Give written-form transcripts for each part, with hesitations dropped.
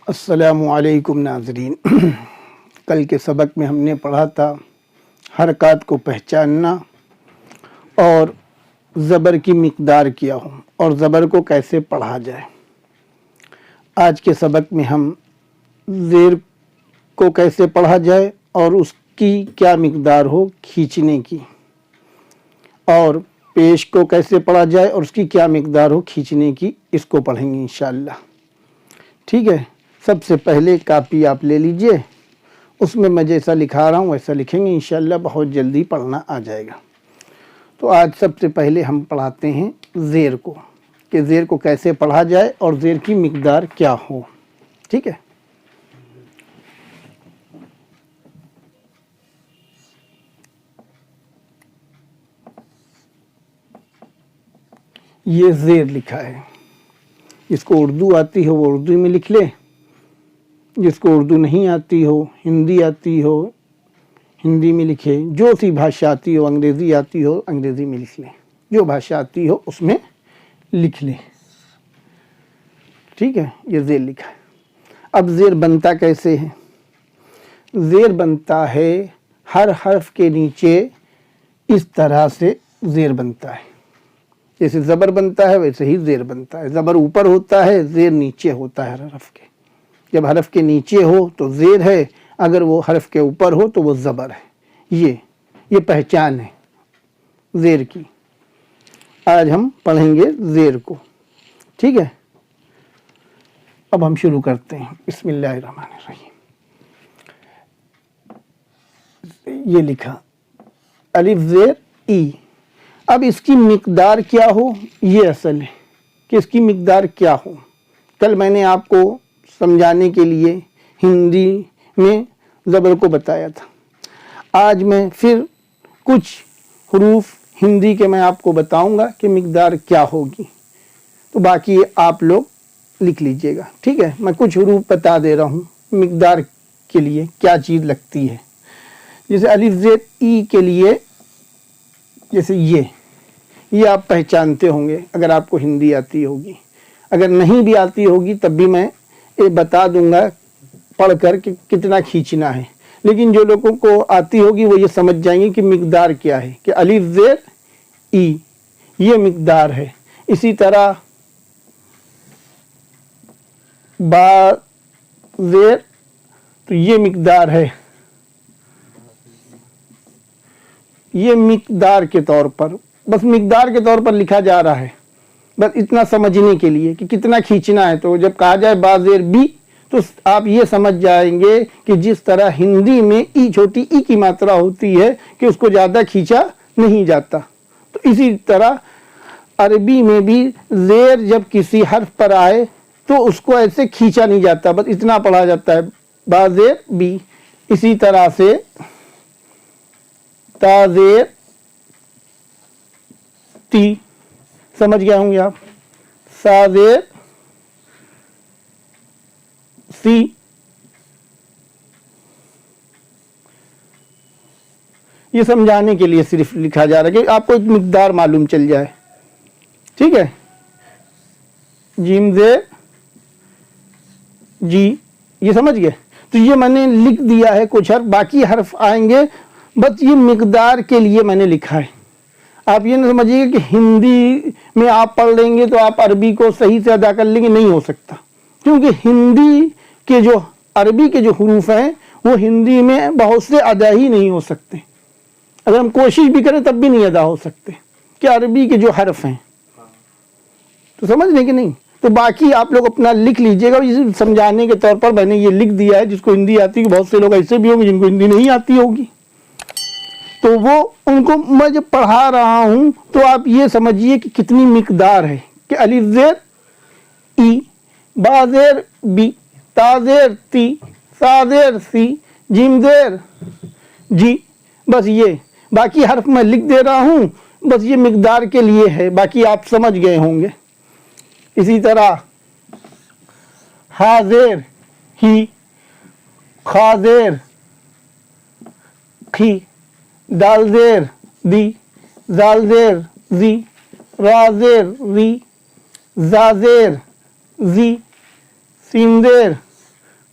السلام علیکم ناظرین۔ کل کے سبق میں ہم نے پڑھا تھا حرکات کو پہچاننا اور زبر کی مقدار کیا ہو اور زبر کو کیسے پڑھا جائے۔ آج کے سبق میں ہم زیر کو کیسے پڑھا جائے اور اس کی کیا مقدار ہو کھینچنے کی، اور پیش کو کیسے پڑھا جائے اور اس کی کیا مقدار ہو کھینچنے کی، اس کو پڑھیں گے انشاءاللہ۔ ٹھیک ہے، سب سے پہلے کاپی آپ لے لیجئے، اس میں میں جیسا لکھا رہا ہوں ویسا لکھیں گے انشاءاللہ، بہت جلدی پڑھنا آ جائے گا۔ تو آج سب سے پہلے ہم پڑھاتے ہیں زیر کو، کہ زیر کو کیسے پڑھا جائے اور زیر کی مقدار کیا ہو۔ ٹھیک ہے، یہ زیر لکھا ہے، جس کو اردو آتی ہو وہ اردو میں لکھ لے، جس کو اردو نہیں آتی ہو، ہندی آتی ہو ہندی میں لکھے، جو سی بھاشا آتی ہو، انگریزی آتی ہو انگریزی میں لکھ لیں، جو بھاشا آتی ہو اس میں لکھ لیں۔ ٹھیک ہے، یہ زیر لکھا ہے۔ اب زیر بنتا کیسے ہے؟ زیر بنتا ہے ہر حرف کے نیچے اس طرح سے زیر بنتا ہے، جیسے زبر بنتا ہے ویسے ہی زیر بنتا ہے۔ زبر اوپر ہوتا ہے، زیر نیچے ہوتا ہے ہر حرف کے۔ جب حرف کے نیچے ہو تو زیر ہے، اگر وہ حرف کے اوپر ہو تو وہ زبر ہے۔ یہ پہچان ہے زیر کی۔ آج ہم پڑھیں گے زیر کو۔ ٹھیک ہے، اب ہم شروع کرتے ہیں۔ بسم اللہ الرحمن الرحیم۔ یہ لکھا الف زیر ای۔ اب اس کی مقدار کیا ہو، یہ اصل ہے کہ اس کی مقدار کیا ہو۔ کل میں نے آپ کو سمجھانے کے لیے ہندی میں زبر کو بتایا تھا، آج میں پھر کچھ حروف ہندی کے میں آپ کو بتاؤں گا کہ مقدار کیا ہوگی، تو باقی آپ لوگ لکھ لیجئے گا۔ ٹھیک ہے، میں کچھ حروف بتا دے رہا ہوں مقدار کے لیے کیا چیز لگتی ہے۔ جیسے الف زیر ای کے لیے، جیسے یہ آپ پہچانتے ہوں گے اگر آپ کو ہندی آتی ہوگی، اگر نہیں بھی آتی ہوگی تب بھی میں یہ بتا دوں گا پڑھ کر کہ کتنا کھینچنا ہے، لیکن جو لوگوں کو آتی ہوگی وہ یہ سمجھ جائیں گے کہ مقدار کیا ہے، کہ الف زیر ای یہ مقدار ہے۔ اسی طرح با زیر تو یہ مقدار ہے، یہ مقدار کے طور پر، بس مقدار کے طور پر لکھا جا رہا ہے، بس اتنا سمجھنے کے لیے کہ کتنا کھینچنا ہے۔ تو جب کہا جائے با زیر بی تو آپ یہ سمجھ جائیں گے کہ جس طرح ہندی میں ای چھوٹی ای کی ماترا ہوتی ہے کہ اس کو زیادہ کھینچا نہیں جاتا، تو اسی طرح عربی میں بھی زیر جب کسی حرف پر آئے تو اس کو ایسے کھینچا نہیں جاتا، بس اتنا پڑھا جاتا ہے با زیر بی۔ اسی طرح سے تا زیر تی، سمجھ گئے ہوں گے آپ، سا زیر سی، یہ سمجھانے کے لیے صرف لکھا جا رہا ہے کہ آپ کو ایک مقدار معلوم چل جائے۔ ٹھیک ہے، جیم زیر جی، یہ سمجھ گئے؟ تو یہ میں نے لکھ دیا ہے کچھ حرف، باقی حرف آئیں گے، بس یہ مقدار کے لیے میں نے لکھا ہے۔ آپ یہ نہ سمجھیے کہ ہندی میں آپ پڑھ لیں گے تو آپ عربی کو صحیح سے ادا کر لیں گے، نہیں ہو سکتا، کیونکہ ہندی کے جو عربی کے جو حروف ہیں وہ ہندی میں بہت سے ادا ہی نہیں ہو سکتے، اگر ہم کوشش بھی کریں تب بھی نہیں ادا ہو سکتے، کہ عربی کے جو حرف ہیں، تو سمجھ لیں کہ نہیں؟ تو باقی آپ لوگ اپنا لکھ لیجئے گا، سمجھانے کے طور پر میں نے یہ لکھ دیا ہے۔ جس کو ہندی آتی ہے، بہت سے لوگ ایسے بھی ہوں گے جن کو ہندی نہیں آتی ہوگی، تو وہ ان کو میں جب پڑھا رہا ہوں تو آپ یہ سمجھیے کہ کتنی مقدار ہے، کہ الف زیر ای، با زیر بی، تا زیر تی، سا زیر سی، جیم زیر جی، بس یہ باقی حرف میں لکھ دے رہا ہوں، بس یہ مقدار کے لیے ہے، باقی آپ سمجھ گئے ہوں گے۔ اسی طرح ہا زیر ہی، خا زیر خی، دال زیر دی، زال زیر زی، را زیر ری، زا زیر زی، سین زیر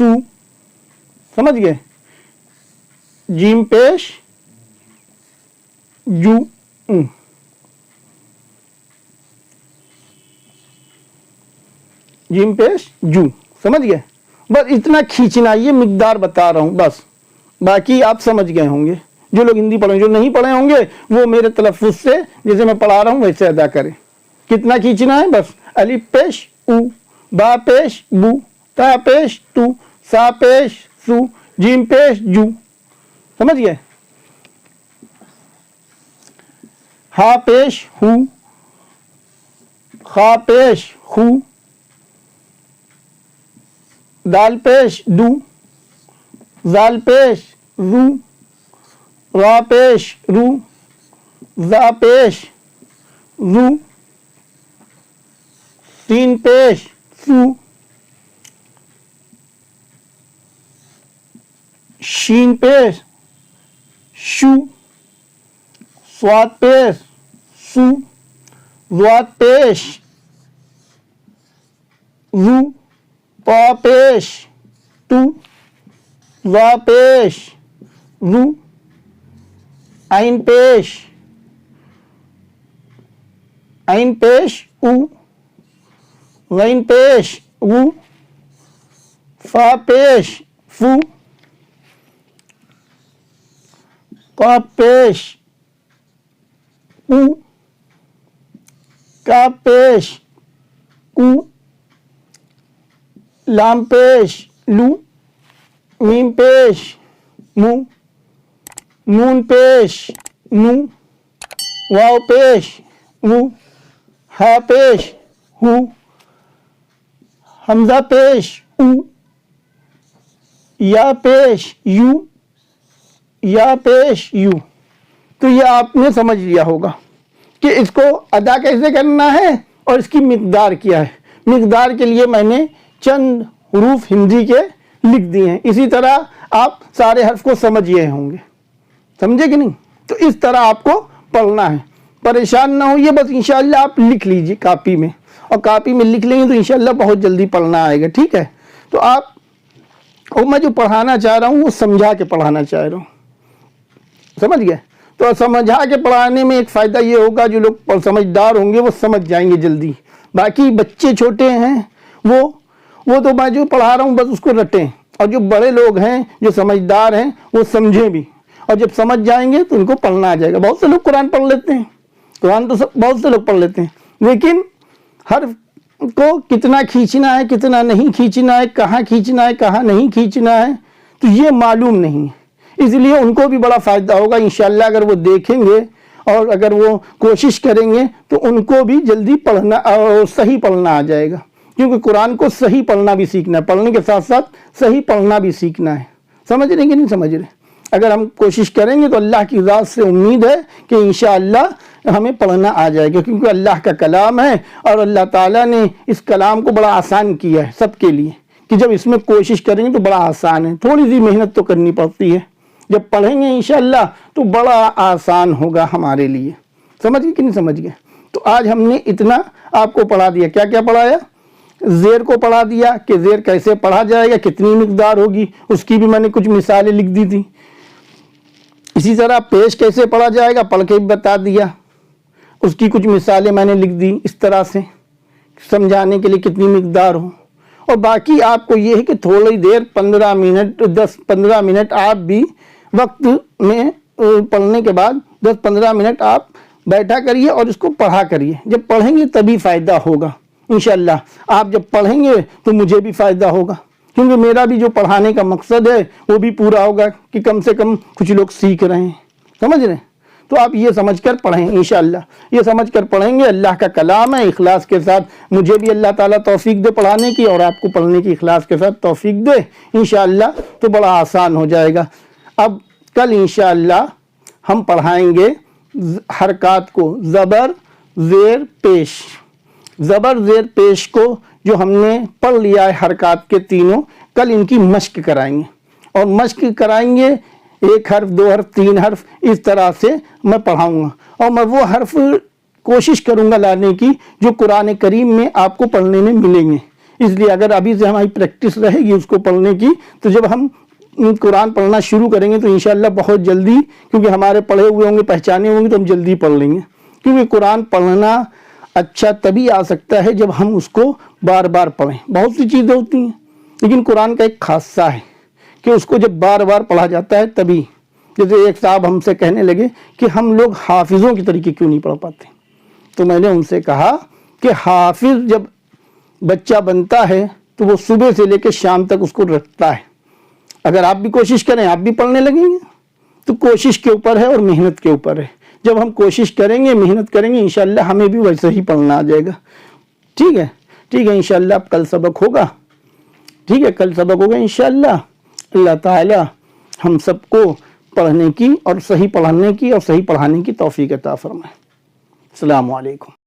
سو، سمجھ گئے؟ جیم پیش جو، جیم پیش جو، سمجھ گئے؟ بس اتنا کھینچنا، یہ مقدار بتا رہا ہوں بس، باقی آپ سمجھ گئے ہوں گے۔ جو لوگ ہندی پڑھیں، جو نہیں پڑھے ہوں گے وہ میرے تلفظ سے جیسے میں پڑھا رہا ہوں ویسے ادا کریں۔ کتنا کھینچنا ہے؟ بس الف پیش او، با پیش بو، تا پیش تو، سا پیش سو، جیم پیش جو، سمجھ گئے؟ ہا پیش ہو، خا پیش خو، دال پیش دو، زال پیش رو، را پیش رو، زا پیش رو، سین پیش سو، شین پیش شو، سواد پیش سو، زواد پیش زو، پا پیش تو، زا پیش رو، عین پیش او، غین پیش او، فا پیش فو، قاف پیش او، کاف پیش کو، لام پیش لو، میم پیش مو، نون پیش نو، واو پیش وو، ہا پیش ہو، حمزہ پیش او، یا پیش یو، یا پیش یو۔ تو یہ آپ نے سمجھ لیا ہوگا کہ اس کو ادا کیسے کرنا ہے اور اس کی مقدار کیا ہے۔ مقدار کے لیے میں نے چند حروف ہندی کے لکھ دیے ہیں، اسی طرح آپ سارے حرف کو سمجھے ہوں گے، سمجھے کہ نہیں؟ تو اس طرح آپ کو پڑھنا ہے، پریشان نہ ہوئیے، بس انشاءاللہ آپ لکھ لیجئے کاپی میں، اور کاپی میں لکھ لیں گے تو انشاءاللہ بہت جلدی پڑھنا آئے گا، ٹھیک ہے؟ تو آپ، اور میں جو پڑھانا چاہ رہا ہوں وہ سمجھا کے پڑھانا چاہ رہا ہوں، سمجھ گئے؟ تو سمجھا کے پڑھانے میں ایک فائدہ یہ ہوگا، جو لوگ سمجھدار ہوں گے وہ سمجھ جائیں گے جلدی، باقی بچے چھوٹے ہیں وہ تو میں جو پڑھا رہا ہوں بس اس کو رٹیں، اور جو بڑے لوگ ہیں جو سمجھدار ہیں وہ سمجھیں بھی، اور جب سمجھ جائیں گے تو ان کو پڑھنا آ جائے گا۔ بہت سے لوگ قرآن پڑھ لیتے ہیں، قرآن تو بہت سے لوگ پڑھ لیتے ہیں، لیکن حرف کو کتنا کھینچنا ہے، کتنا نہیں کھینچنا ہے، کہاں کھینچنا ہے، کہاں نہیں کھینچنا ہے، تو یہ معلوم نہیں ہے، اس لیے ان کو بھی بڑا فائدہ ہوگا انشاءاللہ اگر وہ دیکھیں گے اور اگر وہ کوشش کریں گے تو ان کو بھی جلدی پڑھنا اور صحیح پڑھنا آ جائے گا، کیونکہ قرآن کو صحیح پڑھنا بھی سیکھنا ہے، پڑھنے کے ساتھ ساتھ صحیح پڑھنا بھی سیکھنا ہے، سمجھ رہے ہیں کہ نہیں سمجھ رہے؟ اگر ہم کوشش کریں گے تو اللہ کی ذات سے امید ہے کہ انشاءاللہ ہمیں پڑھنا آ جائے گا، کیونکہ اللہ کا کلام ہے اور اللہ تعالیٰ نے اس کلام کو بڑا آسان کیا ہے سب کے لیے، کہ جب اس میں کوشش کریں گے تو بڑا آسان ہے، تھوڑی سی محنت تو کرنی پڑتی ہے، جب پڑھیں گے انشاءاللہ تو بڑا آسان ہوگا ہمارے لیے، سمجھ گئے کہ نہیں سمجھ گئے؟ تو آج ہم نے اتنا آپ کو پڑھا دیا، کیا کیا پڑھایا؟ زیر کو پڑھا دیا کہ زیر کیسے پڑھا جائے گا، کتنی مقدار ہوگی، اس کی بھی میں نے کچھ مثالیں لکھ دی تھی، اسی طرح پیش کیسے پڑھا جائے گا پڑھ کے بھی بتا دیا، اس کی کچھ مثالیں میں نے لکھ دی اس طرح سے سمجھانے کے لیے کتنی مقدار ہو، اور باقی آپ کو یہ ہے کہ تھوڑی دیر 15 منٹ 10-15 منٹ آپ بھی وقت میں پڑھنے کے بعد 10-15 منٹ آپ بیٹھا کریے اور اس کو پڑھا کریے، جب پڑھیں گے تبھی فائدہ ہوگا انشاءاللہ، آپ جب پڑھیں گے تو مجھے بھی فائدہ ہوگا، کیونکہ میرا بھی جو پڑھانے کا مقصد ہے وہ بھی پورا ہوگا کہ کم سے کم کچھ لوگ سیکھ رہے ہیں، سمجھ رہے ہیں؟ تو آپ یہ سمجھ کر پڑھیں انشاءاللہ، یہ سمجھ کر پڑھیں گے، اللہ کا کلام ہے، اخلاص کے ساتھ مجھے بھی اللہ تعالیٰ توفیق دے پڑھانے کی اور آپ کو پڑھنے کی اخلاص کے ساتھ توفیق دے انشاءاللہ، تو بڑا آسان ہو جائے گا۔ اب کل انشاءاللہ ہم پڑھائیں گے حرکات کو، زبر زیر پیش، زبر زیر پیش کو جو ہم نے پڑھ لیا ہے حرکات کے تینوں، کل ان کی مشق کرائیں گے، اور مشق کرائیں گے 1 حرف 2 حرف 3 حرف اس طرح سے میں پڑھاؤں گا، اور میں وہ حرف کوشش کروں گا لانے کی جو قرآن کریم میں آپ کو پڑھنے میں ملیں گے، اس لیے اگر ابھی سے ہماری پریکٹس رہے گی اس کو پڑھنے کی، تو جب ہم قرآن پڑھنا شروع کریں گے تو انشاءاللہ بہت جلدی، کیونکہ ہمارے پڑھے ہوئے ہوں گے، پہچانے ہوں گے، تو ہم جلدی پڑھ لیں گے. کیونکہ قرآن پڑھنا اچھا تبھی آ سکتا ہے جب ہم اس کو بار بار پڑھیں. بہت سی چیزیں ہوتی ہیں لیکن قرآن کا ایک خاصہ ہے کہ اس کو جب بار بار پڑھا جاتا ہے تبھی. جیسے ایک صاحب ہم سے کہنے لگے کہ ہم لوگ حافظوں کی طریقے کیوں نہیں پڑھ پاتے، تو میں نے ان سے کہا کہ حافظ جب بچہ بنتا ہے تو وہ صبح سے لے کے شام تک اس کو رکھتا ہے. اگر آپ بھی کوشش کریں، آپ بھی پڑھنے لگیں گے، تو کوشش کے اوپر ہے اور محنت کے اوپر ہے. جب ہم کوشش کریں گے، محنت کریں گے، انشاءاللہ ہمیں بھی ویسے ہی پڑھنا آ جائے گا. ٹھیک ہے انشاءاللہ اب کل سبق ہوگا. ٹھیک ہے، کل سبق ہوگا انشاءاللہ. اللہ تعالی ہم سب کو پڑھنے کی اور صحیح پڑھانے کی اور صحیح پڑھانے کی توفیق عطا فرمائے. السلام علیکم.